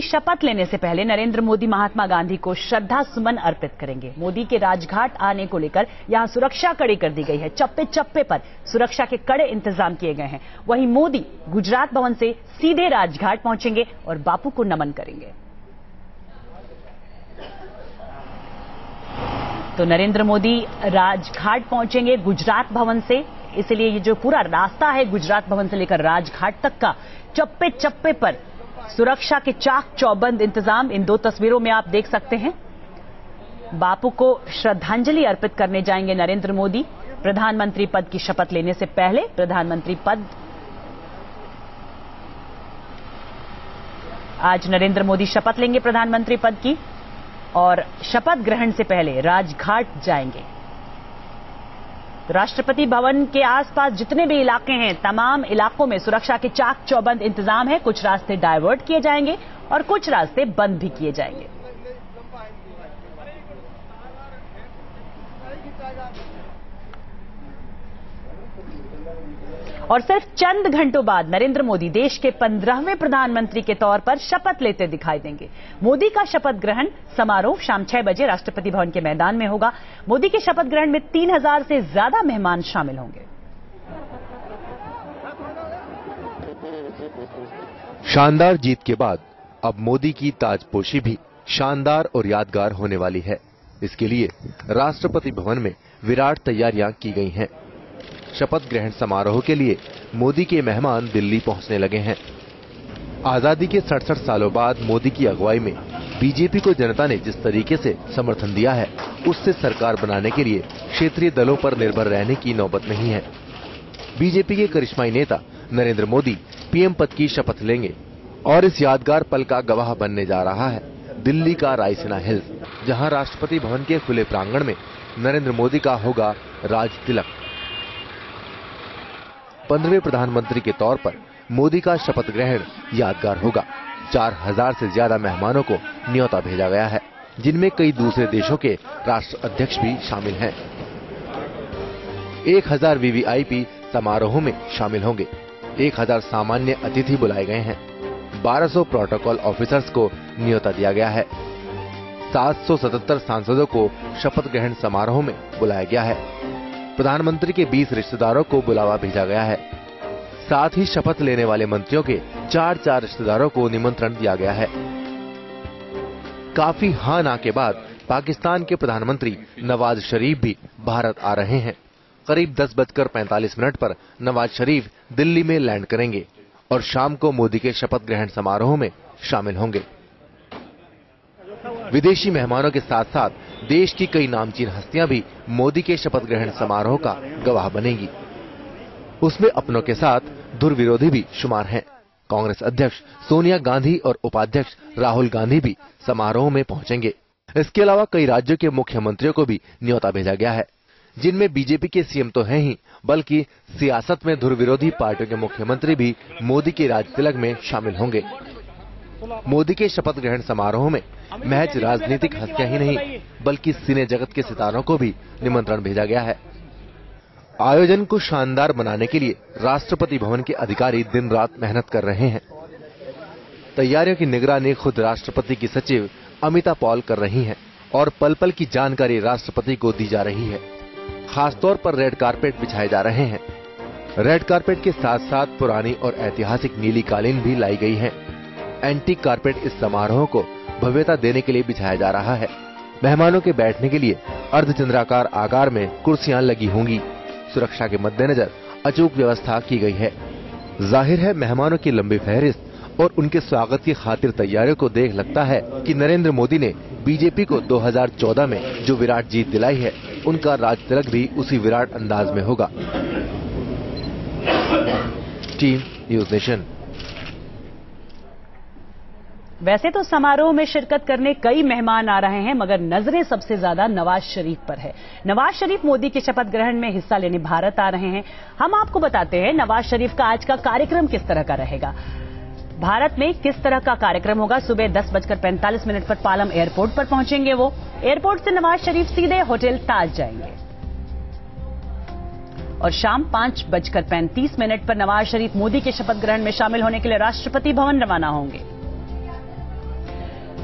शपथ लेने से पहले नरेंद्र मोदी महात्मा गांधी को श्रद्धा सुमन अर्पित करेंगे। मोदी के राजघाट आने को लेकर यहां सुरक्षा कड़ी कर दी गई है। चप्पे चप्पे पर सुरक्षा के कड़े इंतजाम किए गए हैं। वहीं मोदी गुजरात भवन से सीधे राजघाट पहुंचेंगे और बापू को नमन करेंगे। तो नरेंद्र मोदी राजघाट पहुंचेंगे गुजरात भवन से, इसलिए ये जो पूरा रास्ता है गुजरात भवन से लेकर राजघाट तक का चप्पे चप्पे पर सुरक्षा के चाक चौबंद इंतजाम इन दो तस्वीरों में आप देख सकते हैं। बापू को श्रद्धांजलि अर्पित करने जाएंगे नरेंद्र मोदी। प्रधानमंत्री पद की शपथ लेने से पहले प्रधानमंत्री पद आज नरेंद्र मोदी शपथ लेंगे प्रधानमंत्री पद की और शपथ ग्रहण से पहले राजघाट जाएंगे। राष्ट्रपति भवन के आसपास जितने भी इलाके हैं तमाम इलाकों में सुरक्षा के चाक चौबंद इंतजाम है। कुछ रास्ते डायवर्ट किए जाएंगे और कुछ रास्ते बंद भी किए जाएंगे। और सिर्फ चंद घंटों बाद नरेंद्र मोदी देश के 15वें प्रधानमंत्री के तौर पर शपथ लेते दिखाई देंगे। मोदी का शपथ ग्रहण समारोह शाम 6 बजे राष्ट्रपति भवन के मैदान में होगा। मोदी के शपथ ग्रहण में 3000 से ज्यादा मेहमान शामिल होंगे। शानदार जीत के बाद अब मोदी की ताजपोशी भी शानदार और यादगार होने वाली है। इसके लिए राष्ट्रपति भवन में विराट तैयारियां की गई हैं। शपथ ग्रहण समारोह के लिए मोदी के मेहमान दिल्ली पहुंचने लगे हैं। आजादी के 67 सालों बाद मोदी की अगुवाई में बीजेपी को जनता ने जिस तरीके से समर्थन दिया है, उससे सरकार बनाने के लिए क्षेत्रीय दलों पर निर्भर रहने की नौबत नहीं है। बीजेपी के करिश्माई नेता नरेंद्र मोदी पीएम पद की शपथ लेंगे और इस यादगार पल का गवाह बनने जा रहा है दिल्ली का रायसीना हिल्स, जहां राष्ट्रपति भवन के खुले प्रांगण में नरेंद्र मोदी का होगा राज तिलक। 15वें प्रधानमंत्री के तौर पर मोदी का शपथ ग्रहण यादगार होगा। 4000 से ज्यादा मेहमानों को न्योता भेजा गया है, जिनमें कई दूसरे देशों के राष्ट्र अध्यक्ष भी शामिल हैं। 1000 वीवीआईपी समारोह में शामिल होंगे। 1000 सामान्य अतिथि बुलाए गए हैं। 1200 प्रोटोकॉल ऑफिसर्स को न्योता दिया गया है। 777 सांसदों को शपथ ग्रहण समारोह में बुलाया गया है। प्रधानमंत्री के 20 रिश्तेदारों को बुलावा भेजा गया है। साथ ही शपथ लेने वाले मंत्रियों के 4 रिश्तेदारों को निमंत्रण दिया गया है। काफी हाँ ना के बाद पाकिस्तान के प्रधानमंत्री नवाज शरीफ भी भारत आ रहे हैं। करीब 10:45 पर नवाज शरीफ दिल्ली में लैंड करेंगे और शाम को मोदी के शपथ ग्रहण समारोह में शामिल होंगे। विदेशी मेहमानों के साथ साथ देश की कई नामचीन हस्तियां भी मोदी के शपथ ग्रहण समारोह का गवाह बनेंगी। उसमें अपनों के साथ धुर विरोधी भी शुमार हैं। कांग्रेस अध्यक्ष सोनिया गांधी और उपाध्यक्ष राहुल गांधी भी समारोह में पहुंचेंगे। इसके अलावा कई राज्यों के मुख्यमंत्रियों को भी न्योता भेजा गया है, जिनमें बीजेपी के सीएम तो हैं ही, बल्कि सियासत में धुर विरोधी पार्टियों के मुख्यमंत्री भी मोदी के राज तिलक में शामिल होंगे। मोदी के शपथ ग्रहण समारोह में महज राजनीतिक हस्तियां ही नहीं, बल्कि सिने जगत के सितारों को भी निमंत्रण भेजा गया है। आयोजन को शानदार बनाने के लिए राष्ट्रपति भवन के अधिकारी दिन रात मेहनत कर रहे हैं। तैयारियों की निगरानी खुद राष्ट्रपति की सचिव अमिता पॉल कर रही हैं और पल पल की जानकारी राष्ट्रपति को दी जा रही है। खासतौर पर रेड कारपेट बिछाए जा रहे हैं। रेड कारपेट के साथ साथ पुरानी और ऐतिहासिक नीली कालीन भी लाई गई है। एंटीक कारपेट इस समारोह को भव्यता देने के लिए बिछाया जा रहा है। मेहमानों के बैठने के लिए अर्धचंद्राकार आकार में कुर्सियां लगी होंगी। सुरक्षा के मद्देनजर अचूक व्यवस्था की गई है। जाहिर है मेहमानों की लंबी फहरिस्त और उनके स्वागत की खातिर तैयारियों को देख लगता है कि नरेंद्र मोदी ने बीजेपी को 2014 में जो विराट जीत दिलाई है, उनका राज तिलक भी उसी विराट अंदाज में होगा। Team news nation. वैसे तो समारोह में शिरकत करने कई मेहमान आ रहे हैं, मगर नजरें सबसे ज्यादा नवाज शरीफ पर है। नवाज शरीफ मोदी के शपथ ग्रहण में हिस्सा लेने भारत आ रहे हैं। हम आपको बताते हैं नवाज शरीफ का आज का कार्यक्रम किस तरह का रहेगा। भारत में किस तरह का कार्यक्रम होगा। सुबह 10:45 पर पालम एयरपोर्ट पर पहुंचेंगे वो। एयरपोर्ट से नवाज शरीफ सीधे होटल ताज जाएंगे और शाम 5:35 पर नवाज शरीफ मोदी के शपथ ग्रहण में शामिल होने के लिए राष्ट्रपति भवन रवाना होंगे।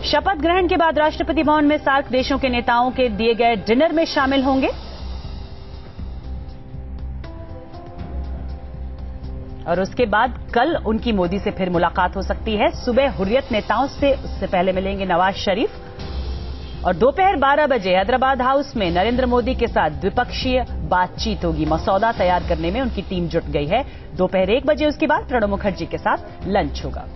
शपथ ग्रहण के बाद राष्ट्रपति भवन में सार्क देशों के नेताओं के दिए गए डिनर में शामिल होंगे और उसके बाद कल उनकी मोदी से फिर मुलाकात हो सकती है। सुबह हुर्रियत नेताओं से उससे पहले मिलेंगे नवाज शरीफ और दोपहर 12 बजे हैदराबाद हाउस में नरेंद्र मोदी के साथ द्विपक्षीय बातचीत होगी। मसौदा तैयार करने में उनकी टीम जुट गई है। दोपहर 1 बजे उसके बाद प्रणब मुखर्जी के साथ लंच होगा।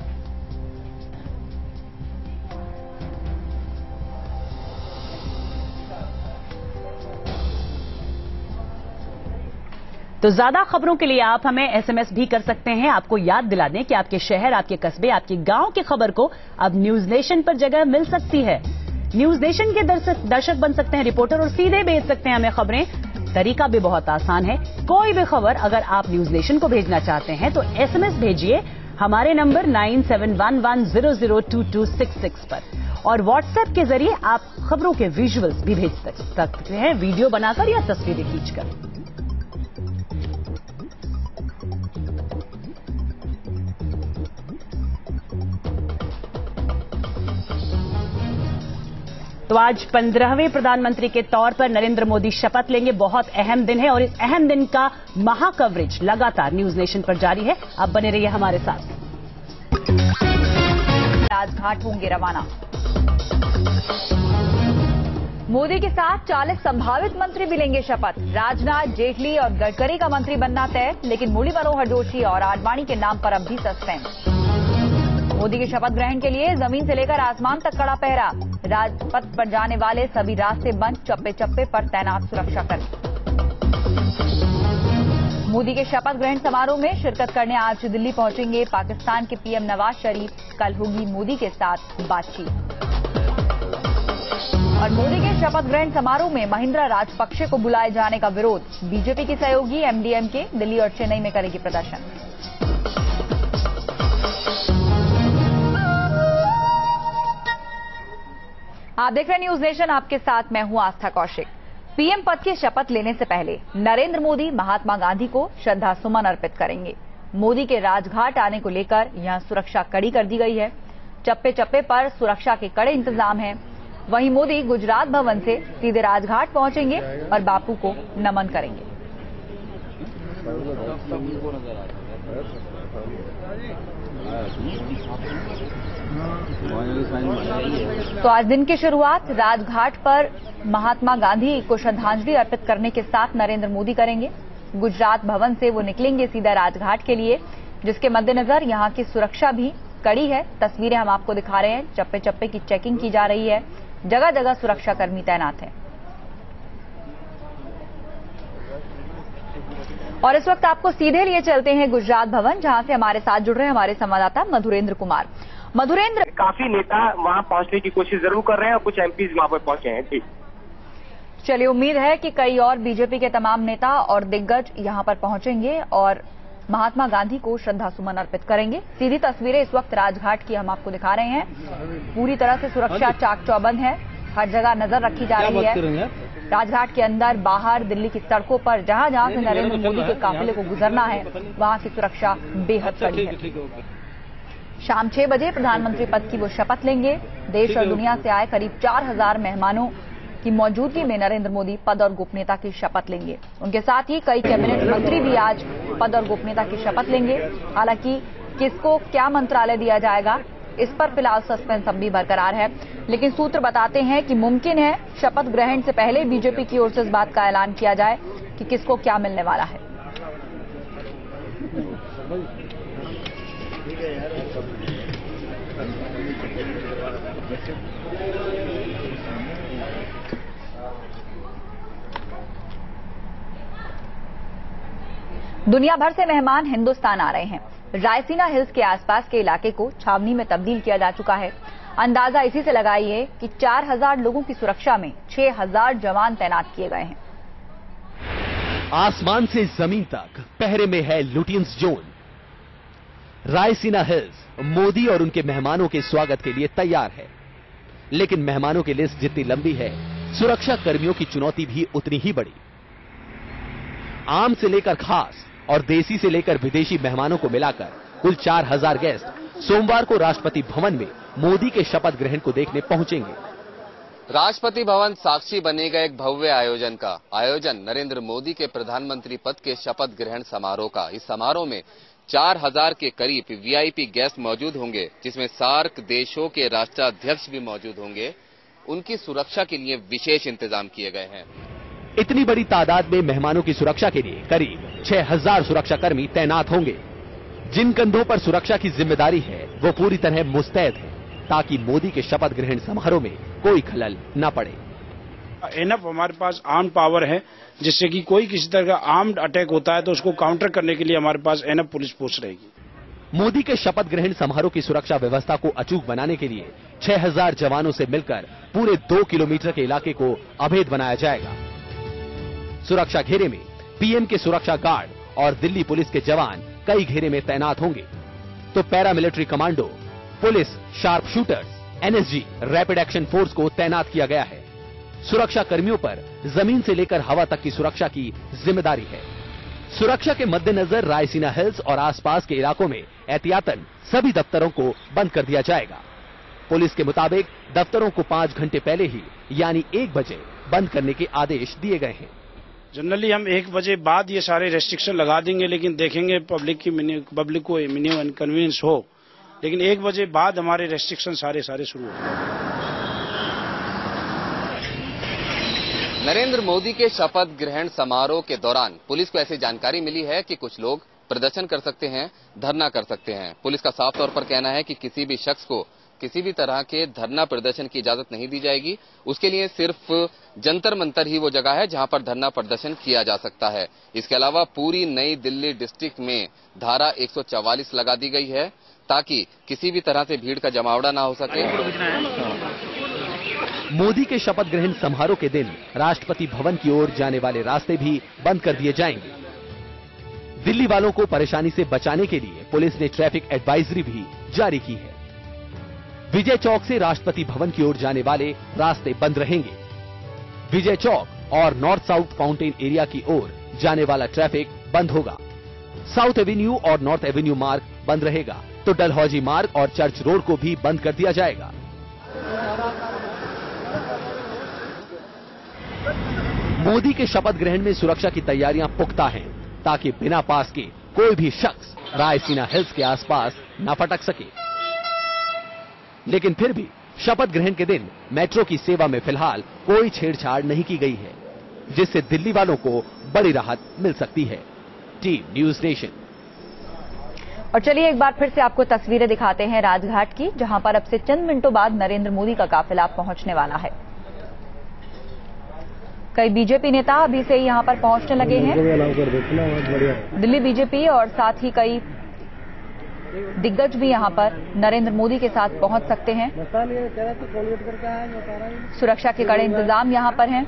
तो ज्यादा खबरों के लिए आप हमें एसएमएस भी कर सकते हैं। आपको याद दिला दें कि आपके शहर, आपके कस्बे, आपके गांव की खबर को अब न्यूज नेशन पर जगह मिल सकती है। न्यूज नेशन के दर्शक बन सकते हैं रिपोर्टर और सीधे भेज सकते हैं हमें खबरें। तरीका भी बहुत आसान है। कोई भी खबर अगर आप न्यूज नेशन को भेजना चाहते हैं तो एसएमएस भेजिए हमारे नंबर 9711002266 पर और व्हाट्सएप के जरिए आप खबरों के विजुअल्स भी भेज सकते हैं, वीडियो बनाकर या तस्वीरें खींचकर। तो आज 15वें प्रधानमंत्री के तौर पर नरेंद्र मोदी शपथ लेंगे। बहुत अहम दिन है और इस अहम दिन का महाकवरेज लगातार न्यूज नेशन पर जारी है। आप बने रहिए हमारे साथ। राजघाट होंगे रवाना। मोदी के साथ 40 संभावित मंत्री भी लेंगे शपथ। राजनाथ, जेटली और गडकरी का मंत्री बनना तय, लेकिन मुरली मनोहर जोशी और आडवाणी के नाम पर अब भी सस्पेंस। मोदी के शपथ ग्रहण के लिए जमीन से लेकर आसमान तक कड़ा पहरा। राजपथ पर जाने वाले सभी रास्ते बंद, चप्पे चप्पे पर तैनात सुरक्षाकर्मी। मोदी के शपथ ग्रहण समारोह में शिरकत करने आज दिल्ली पहुंचेंगे पाकिस्तान के पीएम नवाज शरीफ। कल होगी मोदी के साथ बातचीत। और मोदी के शपथ ग्रहण समारोह में महिंद्रा राजपक्षे को बुलाए जाने का विरोध। बीजेपी की सहयोगी एमडीएमके दिल्ली और चेन्नई में करेगी प्रदर्शन। आप देख रहे हैं न्यूज नेशन, आपके साथ मैं हूं आस्था कौशिक। पीएम पद की शपथ लेने से पहले नरेंद्र मोदी महात्मा गांधी को श्रद्धा सुमन अर्पित करेंगे। मोदी के राजघाट आने को लेकर यहां सुरक्षा कड़ी कर दी गई है। चप्पे चप्पे पर सुरक्षा के कड़े इंतजाम हैं। वहीं मोदी गुजरात भवन से सीधे राजघाट पहुंचेंगे और बापू को नमन करेंगे। तो आज दिन की शुरुआत राजघाट पर महात्मा गांधी को श्रद्धांजलि अर्पित करने के साथ नरेंद्र मोदी करेंगे। गुजरात भवन से वो निकलेंगे सीधा राजघाट के लिए, जिसके मद्देनजर यहां की सुरक्षा भी कड़ी है। तस्वीरें हम आपको दिखा रहे हैं। चप्पे चप्पे की चेकिंग की जा रही है। जगह जगह सुरक्षाकर्मी तैनात हैं। और इस वक्त आपको सीधे लिए चलते हैं गुजरात भवन, जहां से हमारे साथ जुड़ रहे हैं हमारे संवाददाता मधुरेंद्र कुमार। मधुरेंद्र, काफी नेता वहां पहुंचने की कोशिश जरूर कर रहे हैं और कुछ एमपीज वहां पर पहुंचे हैं। जी चलिए, उम्मीद है कि कई और बीजेपी के तमाम नेता और दिग्गज यहां पर पहुंचेंगे और महात्मा गांधी को श्रद्धा सुमन अर्पित करेंगे। सीधी तस्वीरें इस वक्त राजघाट की हम आपको दिखा रहे हैं। पूरी तरह से सुरक्षा चाक चौबंद है। हर जगह नजर रखी जा रही है। राजघाट के अंदर, बाहर, दिल्ली की सड़कों पर जहां जहां से नरेंद्र मोदी के काफिले को गुजरना है, वहां की सुरक्षा बेहद कड़ी है। शाम 6 बजे प्रधानमंत्री पद की वो शपथ लेंगे। देश और दुनिया से आए करीब 4000 मेहमानों की मौजूदगी में नरेंद्र मोदी पद और गोपनीयता की शपथ लेंगे। उनके साथ ही कई कैबिनेट मंत्री भी आज पद और गोपनीयता की शपथ लेंगे। हालांकि किसको क्या मंत्रालय दिया जाएगा, इस पर फिलहाल सस्पेंस अब भी बरकरार है। लेकिन सूत्र बताते हैं कि मुमकिन है शपथ ग्रहण से पहले बीजेपी की ओर से इस बात का ऐलान किया जाए कि किसको क्या मिलने वाला है। दुनिया भर से मेहमान हिंदुस्तान आ रहे हैं। रायसीना हिल्स के आसपास के इलाके को छावनी में तब्दील किया जा चुका है। अंदाजा इसी से लगाइए कि 4000 लोगों की सुरक्षा में 6000 जवान तैनात किए गए हैं। आसमान से जमीन तक पहरे में है Lutyens zone. Raisina hills Modi और उनके मेहमानों के स्वागत के लिए तैयार है, लेकिन मेहमानों की लिस्ट जितनी लंबी है, सुरक्षा कर्मियों की चुनौती भी उतनी ही बड़ी। आम से लेकर खास और देसी से लेकर विदेशी मेहमानों को मिलाकर कुल 4000 गेस्ट सोमवार को राष्ट्रपति भवन में मोदी के शपथ ग्रहण को देखने पहुंचेंगे। राष्ट्रपति भवन साक्षी बनेगा एक भव्य आयोजन का। आयोजन नरेंद्र मोदी के प्रधानमंत्री पद के शपथ ग्रहण समारोह का। इस समारोह में 4000 के करीब वीआईपी गेस्ट मौजूद होंगे, जिसमें सार्क देशों के राष्ट्राध्यक्ष भी मौजूद होंगे। उनकी सुरक्षा के लिए विशेष इंतजाम किए गए हैं। इतनी बड़ी तादाद में मेहमानों की सुरक्षा के लिए करीब 6000 सुरक्षाकर्मी तैनात होंगे। जिन कंधों पर सुरक्षा की जिम्मेदारी है वो पूरी तरह मुस्तैद है, ताकि मोदी के शपथ ग्रहण समारोह में कोई खलल न पड़े। एनफ हमारे पास आर्म पावर है, जिससे कि कोई किसी तरह का आर्म्ड अटैक होता है तो उसको काउंटर करने के लिए हमारे पास एनफ पुलिस फोर्स रहेगी। मोदी के शपथ ग्रहण समारोह की सुरक्षा व्यवस्था को अचूक बनाने के लिए 6000 जवानों से मिलकर पूरे 2 किलोमीटर के इलाके को अभेद बनाया जाएगा। सुरक्षा घेरे में पीएम के सुरक्षा गार्ड और दिल्ली पुलिस के जवान कई घेरे में तैनात होंगे, तो paramilitary commando, police, sharp shooters, NSG, rapid action force को तैनात किया गया है। सुरक्षा कर्मियों पर जमीन से लेकर हवा तक की सुरक्षा की जिम्मेदारी है। सुरक्षा के मद्देनजर रायसीना हिल्स और आसपास के इलाकों में एहतियातन सभी दफ्तरों को बंद कर दिया जाएगा। पुलिस के मुताबिक दफ्तरों को 5 घंटे पहले ही यानी 1 बजे बंद करने के आदेश दिए गए हैं। जनरली हम 1 बजे बाद ये सारे रेस्ट्रिक्शन लगा देंगे, लेकिन देखेंगे पब्लिक को मिनिमम इनकन्वीनियंस हो, लेकिन 1 बजे बाद हमारे रेस्ट्रिक्शन सारे शुरू हो जाएंगे। नरेंद्र मोदी के शपथ ग्रहण समारोह के दौरान पुलिस को ऐसी जानकारी मिली है कि कुछ लोग प्रदर्शन कर सकते हैं, धरना कर सकते हैं। पुलिस का साफ तौर पर कहना है कि किसी भी शख्स को किसी भी तरह के धरना प्रदर्शन की इजाजत नहीं दी जाएगी। उसके लिए सिर्फ जंतर मंतर ही वो जगह है जहां पर धरना प्रदर्शन किया जा सकता है। इसके अलावा पूरी नई दिल्ली डिस्ट्रिक्ट में धारा 144 लगा दी गई है, ताकि किसी भी तरह से भीड़ का जमावड़ा ना हो सके। मोदी के शपथ ग्रहण समारोह के दिन राष्ट्रपति भवन की ओर जाने वाले रास्ते भी बंद कर दिए जाएंगे। दिल्ली वालों को परेशानी से बचाने के लिए पुलिस ने ट्रैफिक एडवाइजरी भी जारी की है। विजय चौक से राष्ट्रपति भवन की ओर जाने वाले रास्ते बंद रहेंगे। विजय चौक और नॉर्थ साउथ फाउंटेन एरिया की ओर जाने वाला ट्रैफिक बंद होगा। साउथ एवेन्यू और नॉर्थ एवेन्यू मार्ग बंद रहेगा, तो डलहौजी मार्ग और चर्च रोड को भी बंद कर दिया जाएगा। मोदी के शपथ ग्रहण में सुरक्षा की तैयारियां पुख्ता हैं, ताकि बिना पास के कोई भी शख्स रायसीना हिल्स के आसपास न फटक सके। लेकिन फिर भी शपथ ग्रहण के दिन मेट्रो की सेवा में फिलहाल कोई छेड़छाड़ नहीं की गई है, जिससे दिल्ली वालों को बड़ी राहत मिल सकती है। Team news nation. और चलिए एक बार फिर से आपको तस्वीरें दिखाते हैं राजघाट की, जहां पर अब से चंद मिनटों बाद नरेंद्र मोदी का काफिला पहुंचने वाला है। कई बीजेपी नेता अभी से यहां पर पहुंचने लगे हैं। दिल्ली बीजेपी और साथ ही कई दिग्गज भी यहां पर नरेंद्र मोदी के साथ पहुंच सकते हैं। सुरक्षा के कड़े इंतजाम यहां पर हैं।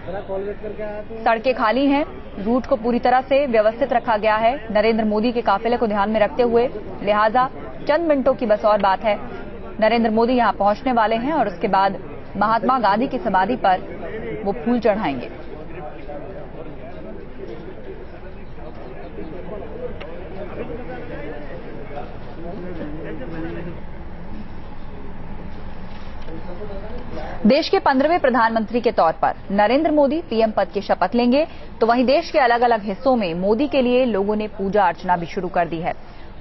सड़कें खाली हैं, रूट को पूरी तरह से व्यवस्थित रखा गया है नरेंद्र मोदी के काफिले को ध्यान में रखते हुए। लिहाजा चंद मिनटों की बस और बात है, नरेंद्र मोदी यहां पहुंचने वाले हैं और उसके बाद महात्मा गांधी की समाधि पर वो फूल चढ़ाएंगे। देश के 15वें प्रधानमंत्री के तौर पर नरेंद्र मोदी पीएम पद की शपथ लेंगे, तो वहीं देश के अलग अलग हिस्सों में मोदी के लिए लोगों ने पूजा अर्चना भी शुरू कर दी है।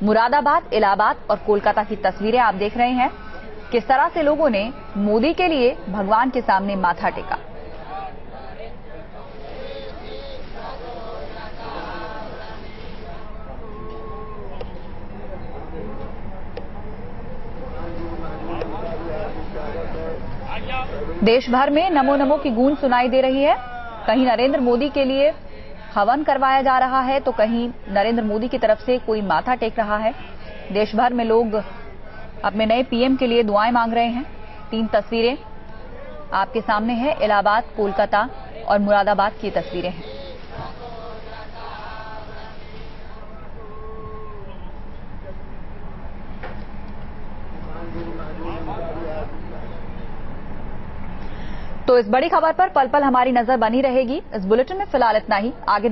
मुरादाबाद, इलाहाबाद और कोलकाता की तस्वीरें आप देख रहे हैं, किस तरह से लोगों ने मोदी के लिए भगवान के सामने माथा टेका। देश भर में नमो नमो की गूंज सुनाई दे रही है। कहीं नरेंद्र मोदी के लिए हवन करवाया जा रहा है, तो कहीं नरेंद्र मोदी की तरफ से कोई माथा टेक रहा है। देश भर में लोग अपने नए पीएम के लिए दुआएं मांग रहे हैं। 3 तस्वीरें आपके सामने हैं, इलाहाबाद, कोलकाता और मुरादाबाद की तस्वीरें हैं। तो इस बड़ी खबर पर पल पल हमारी नजर बनी रहेगी। इस बुलेटिन में फिलहाल इतना ही। आगे